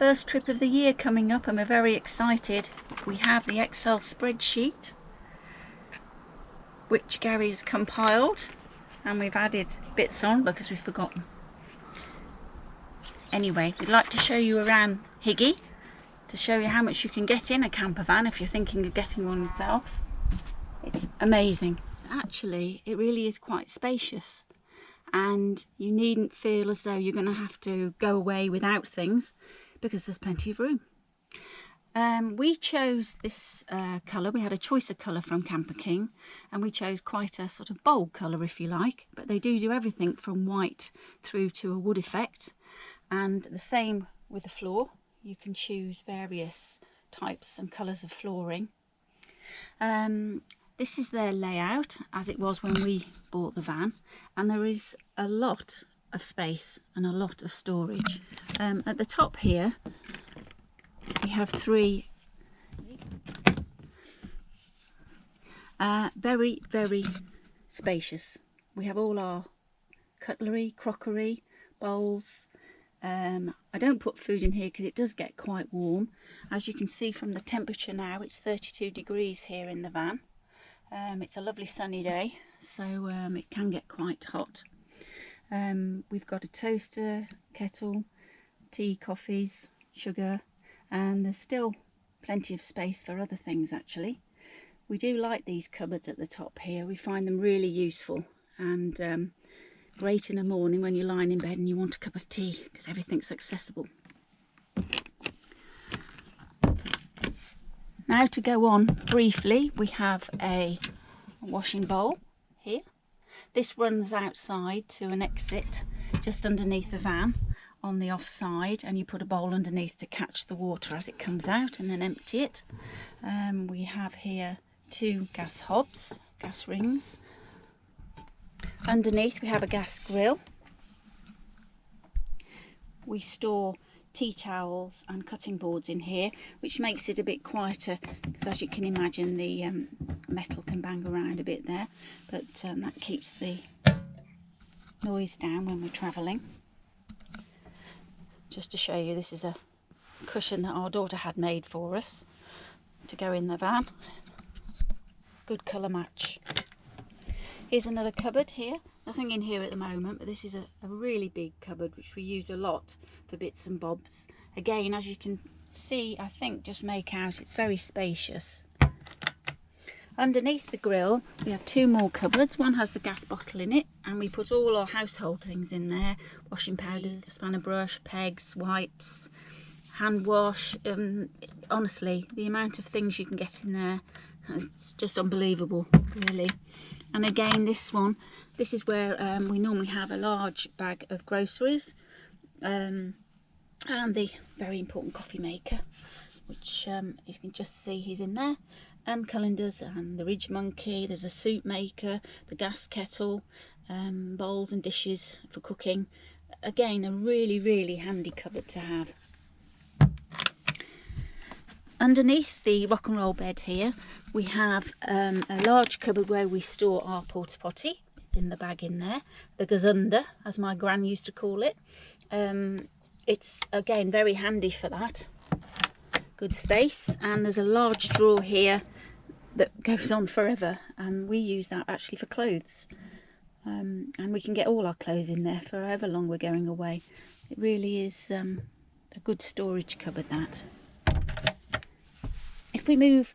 first trip of the year coming up and we're very excited. We have the Excel spreadsheet which Gary has compiled, and we've added bits on because we've forgotten. Anyway, we'd like to show you around Hygge to show you how much you can get in a camper van if you're thinking of getting one yourself. It's amazing. Actually, it really is quite spacious, and you needn't feel as though you're going to have to go away without things because there's plenty of room. We chose this colour. We had a choice of colour from Camper King, and we chose quite a sort of bold colour, if you like, but they do everything from white through to a wood effect, and the same with the floor. You can choose various types and colours of flooring. This is their layout as it was when we bought the van, and there is a lot of space and a lot of storage. At the top here we have three very spacious. We have all our cutlery, crockery, bowls. I don't put food in here because it does get quite warm. As you can see from the temperature now, it's 32 degrees here in the van. It's a lovely sunny day, so it can get quite hot. We've got a toaster, kettle, tea, coffees, sugar, and there's still plenty of space for other things actually. We do like these cupboards at the top here. We find them really useful and great in the morning when you're lying in bed and you want a cup of tea because everything's accessible. Now to go on briefly, we have a washing bowl here. This runs outside to an exit just underneath the van on the off side, and you put a bowl underneath to catch the water as it comes out and then empty it. We have here two gas hobs, gas rings. Underneath we have a gas grill. We store tea towels and cutting boards in here, which makes it a bit quieter because, as you can imagine, the metal can bang around a bit there, but that keeps the noise down when we're travelling. Just to show you, this is a cushion that our daughter had made for us to go in the van. Good colour match. Here's another cupboard here. Nothing in here at the moment, but this is a really big cupboard which we use a lot for bits and bobs. Again, as you can see, I think just make out, it's very spacious. Underneath the grill we have two more cupboards. One has the gas bottle in it, and we put all our household things in there: washing powders, spanner brush, pegs, wipes, hand wash. Honestly, the amount of things you can get in there, it's just unbelievable really. And again, this is where we normally have a large bag of groceries, and the very important coffee maker, which you can just see he's in there, and calendars and the Ridge Monkey. There's a soup maker, the gas kettle, bowls and dishes for cooking. Again, a really handy cupboard to have. Underneath the rock and roll bed here we have a large cupboard where we store our porta potty. It's in the bag in there, the gazunder as my gran used to call it. It's again very handy for that. Good space, and there's a large drawer here that goes on forever, and we use that actually for clothes, and we can get all our clothes in there for however long we're going away. It really is a good storage cupboard, that. If we move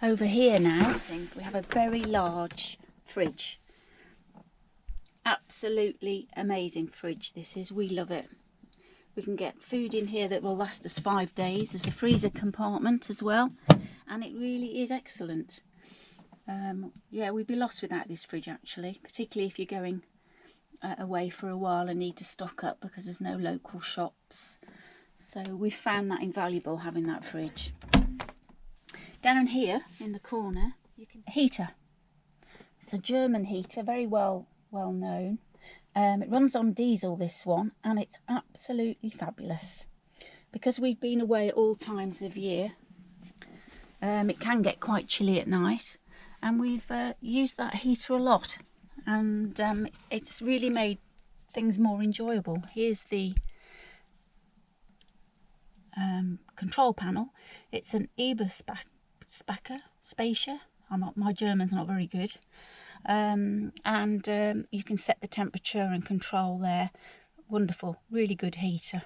over here now, we have a very large fridge. Absolutely amazing fridge this is. We love it. We can get food in here that will last us 5 days. There's a freezer compartment as well, and it really is excellent. Yeah, we'd be lost without this fridge actually, particularly if you're going away for a while and need to stock up because there's no local shops. So we've found that invaluable, having that fridge. Down here in the corner you can see a heater. It's a German heater, very well known. It runs on diesel, this one, and it's absolutely fabulous. Because we've been away at all times of year, it can get quite chilly at night, and we've used that heater a lot, and it's really made things more enjoyable. Here's the control panel. It's an Hygge Spacer. My German's not very good. You can set the temperature and control there. Wonderful, really good heater.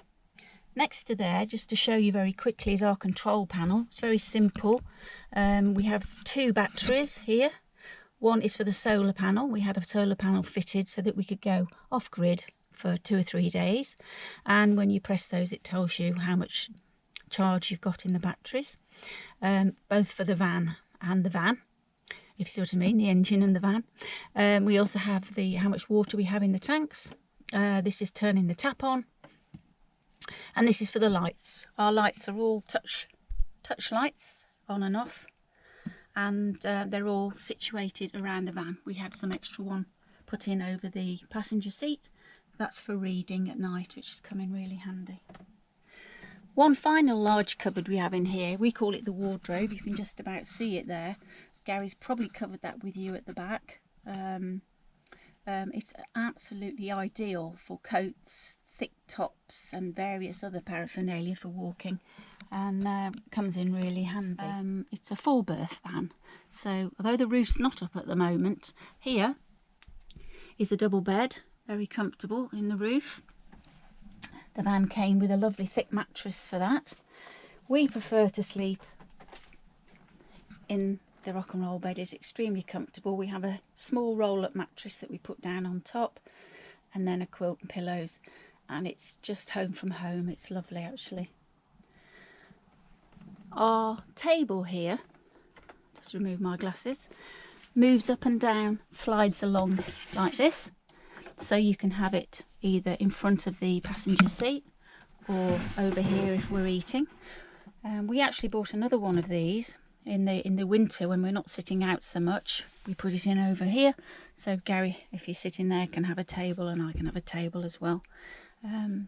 Next to there, just to show you very quickly, is our control panel. It's very simple. We have 2 batteries here. One is for the solar panel. We had a solar panel fitted so that we could go off grid for 2 or 3 days. And when you press those, it tells you how much charge you've got in the batteries, both for the van and the van, if you see what I mean, the engine and the van. We also have how much water we have in the tanks. This is turning the tap on. And this is for the lights. Our lights are all touch lights, on and off, and they're all situated around the van. We had some extra one put in over the passenger seat. That's for reading at night, which has come in really handy. One final large cupboard we have in here, we call it the wardrobe. You can just about see it there. Gary's probably covered that with you at the back. It's absolutely ideal for coats, thick tops and various other paraphernalia for walking, and comes in really handy. It's a 4-berth van, so although the roof's not up at the moment, here is a double bed, very comfortable in the roof. The van came with a lovely thick mattress for that. We prefer to sleep in the rock and roll bed. It's extremely comfortable. We have a small roll-up mattress that we put down on top, and then a quilt and pillows, and it's just home from home. It's lovely, actually. Our table here, just remove my glasses, moves up and down, slides along like this, so you can have it either in front of the passenger seat or over here if we're eating. We actually bought another one of these in the winter when we're not sitting out so much. We put it in over here, so Gary, if he's sitting there, can have a table, and I can have a table as well.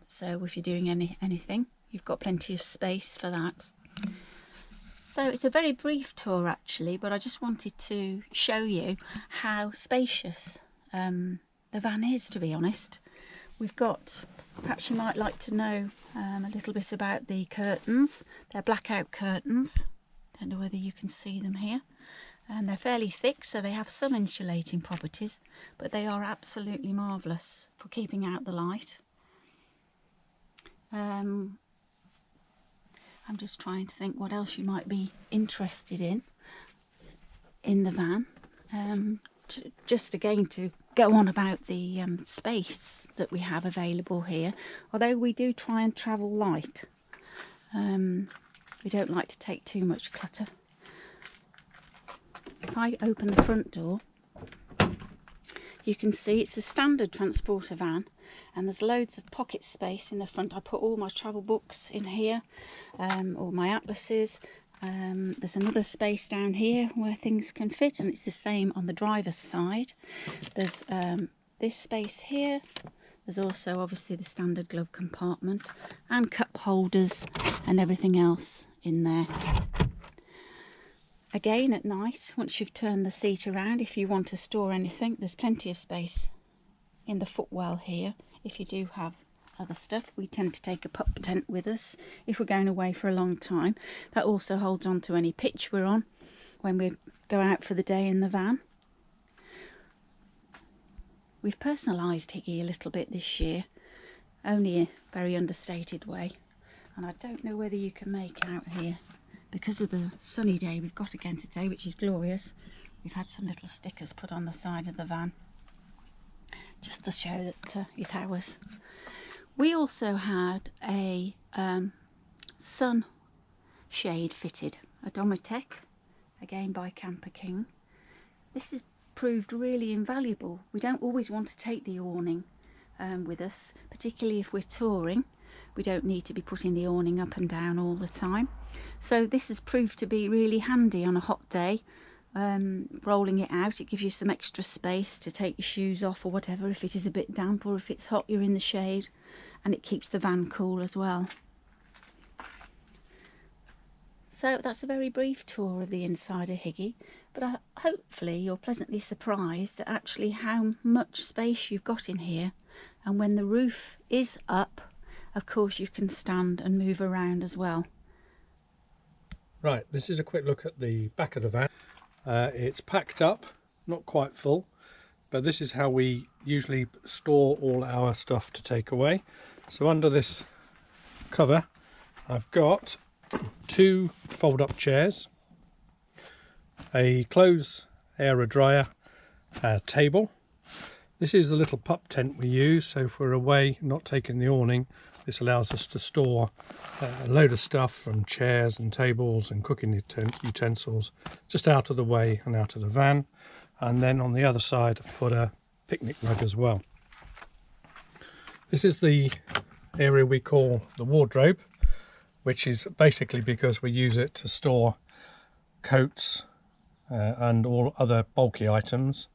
So if you're doing anything, you've got plenty of space for that. So it's a very brief tour actually, but I just wanted to show you how spacious the van is, to be honest. We've got, perhaps you might like to know a little bit about the curtains. They're blackout curtains. Don't know whether you can see them here. And they're fairly thick, so they have some insulating properties, but they are absolutely marvellous for keeping out the light. I'm just trying to think what else you might be interested in the van. Just again to go on about the space that we have available here. Although we do try and travel light, we don't like to take too much clutter. If I open the front door, you can see it's a standard transporter van, and there's loads of pocket space in the front. I put all my travel books in here, all my atlases. There's another space down here where things can fit, and it's the same on the driver's side. There's this space here. There's also obviously the standard glove compartment and cup holders and everything else in there. Again, at night, once you've turned the seat around, if you want to store anything, there's plenty of space in the footwell here. If you do have other stuff, we tend to take a pup tent with us if we're going away for a long time. That also holds on to any pitch we're on when we go out for the day in the van. We've personalised Hygge a little bit this year, only a very understated way, and I don't know whether you can make out here. Because of the sunny day we've got again today, which is glorious, we've had some little stickers put on the side of the van just to show that it's ours. We also had a sun shade fitted, a Domitec, again by Camper King. This has proved really invaluable. We don't always want to take the awning with us, particularly if we're touring. We don't need to be putting the awning up and down all the time. So this has proved to be really handy on a hot day. Rolling it out, it gives you some extra space to take your shoes off or whatever if it is a bit damp, or if it's hot you're in the shade, and it keeps the van cool as well. So that's a very brief tour of the inside of Hygge, but hopefully you're pleasantly surprised at actually how much space you've got in here. And when the roof is up, of course you can stand and move around as well. Right, this is a quick look at the back of the van. It's packed up, not quite full, but this is how we usually store all our stuff to take away. So under this cover I've got 2 fold-up chairs, a clothes air dryer, a table. This is the little pup tent we use, so if we're away not taking the awning, this allows us to store a load of stuff from chairs and tables and cooking utensils just out of the way and out of the van. And then on the other side I've put a picnic rug as well. This is the area we call the wardrobe, which is basically because we use it to store coats and all other bulky items.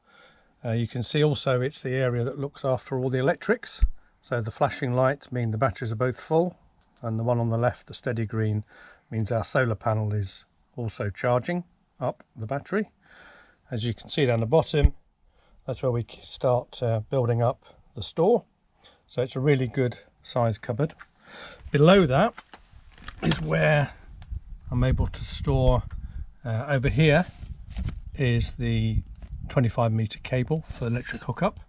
You can see also it's the area that looks after all the electrics. So the flashing lights mean the batteries are both full, and the one on the left, the steady green, means our solar panel is also charging up the battery. As you can see down the bottom, that's where we start building up the store. So it's a really good size cupboard. Below that is where I'm able to store, over here is the 25-meter cable for electric hookup.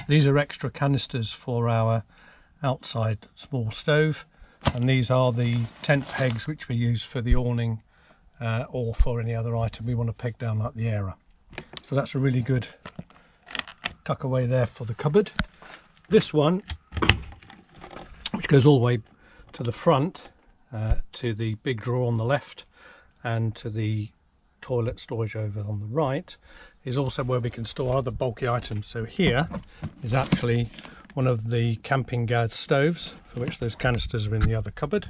These are extra canisters for our outside small stove, and these are the tent pegs which we use for the awning or for any other item we want to peg down like the Aera. So that's a really good tuck away there for the cupboard. This one, which goes all the way to the front, to the big drawer on the left and to the toilet storage over on the right, is also where we can store other bulky items. So here is actually one of the camping gas stoves, for which those canisters are in the other cupboard.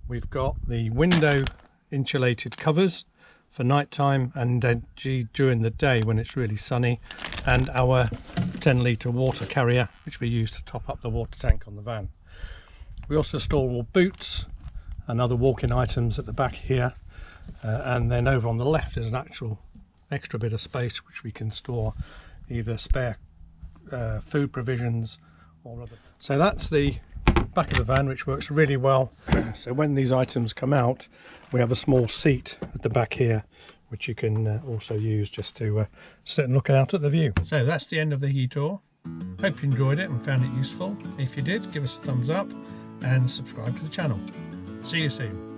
We've got the window insulated covers for night time and during the day when it's really sunny, and our 10-litre water carrier which we use to top up the water tank on the van. We also store all boots and other walking items at the back here, and then over on the left is an actual extra bit of space which we can store either spare food provisions or other. So that's the back of the van, which works really well. So when these items come out, we have a small seat at the back here which you can also use just to sit and look out at the view. So that's the end of the Hygge tour. Hope you enjoyed it and found it useful. If you did, give us a thumbs up and subscribe to the channel. See you soon.